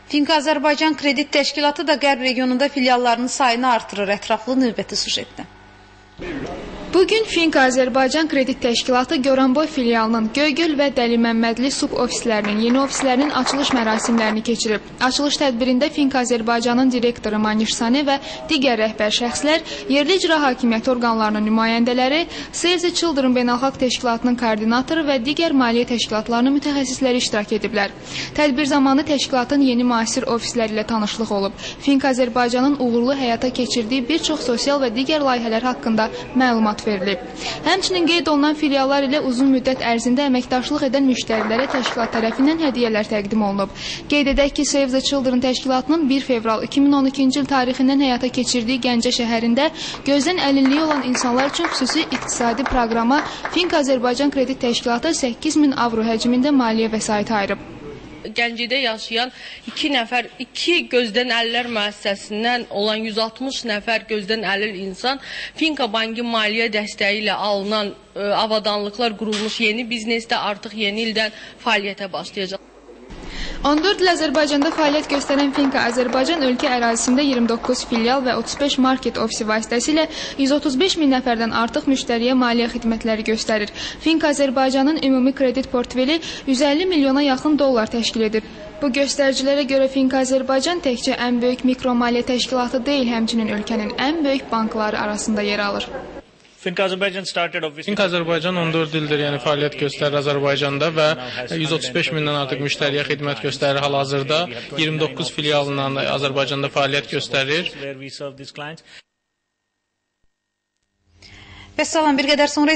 Finka Azərbaycan Kredit Təşkilatı da Qərb regionunda filiallarının sayını artırır. Ətraflı növbəti sujetdə. Bugün Finka Azərbaycan Kredit Təşkilatı Goranboy filialının Göygöl və Dəli Məmmədli sub ofislərinin yeni ofislərinin açılış mərasimlərini keçirib. Açılış tədbirində Finka Azərbaycanın direktoru Maniş Sane və digər rəhbər şəxslər, yerli icra hakimiyyəti orqanlarının nümayəndələri, Save the Children Beynəlxalq Təşkilatının koordinatoru və digər maliyyə təşkilatlarının mütəxəssisləri iştirak ediblər. Tədbir zamanı təşkilatın yeni müasir ofisləri ilə tanışlıq olub. Finka Azərbaycanın uğurlu həyata keçirdiyi bir çox sosial və digər layihələr haqqında məlumat verilib. Həmçinin qeyd olunan filiallar ilə uzun müddət ərzində əməkdaşlıq edən müştərilərə təşkilat tərəfindən hədiyyələr təqdim olunub. Qeyd edək ki, Save the Children təşkilatının 1 fevral 2012-ci il tarixindən həyata keçirdiyi Gəncə şəhərində gözdən əlilliyi olan insanlar üçün xüsusi iqtisadi proqrama Finka Azərbaycan Kredit Təşkilatı 8000 avro həcmində maliyyə vəsaiti ayırıb. Gəncədə yaşayan 2 gözdən əlillər müəssisəsindən olan 160 nəfər gözdən əlil insan Finka Bankı maliyyə dəstəyi ilə alınan avadanlıqlar qurulmuş yeni biznesdə artıq yeni ildən fəaliyyətə başlayacaq. 14 il Azərbaycanda fəaliyyət göstərən Finka Azərbaycan ölkə ərazisində 29 filial və 35 market ofisi vasitəsilə 135 min nəfərdən artıq müştəriyə maliyyə xidmətləri göstərir. Finka Azərbaycanın ümumi kredit portfeli 150 milyona yaxın dollar təşkil edir. Bu göstəricilərə görə Finka Azərbaycan təkcə ən böyük mikromaliyyə təşkilatı deyil, həmçinin ölkənin ən böyük bankları arasında yer alır. Finka Azərbaycan 14 ildir fəaliyyət göstərir Azərbaycanda və 135 mindən artıq müştəriyə xidmət göstərir. Hal-hazırda 29 filialından Azərbaycanda fəaliyyət göstərir. Bəs salam, bir qədər sonra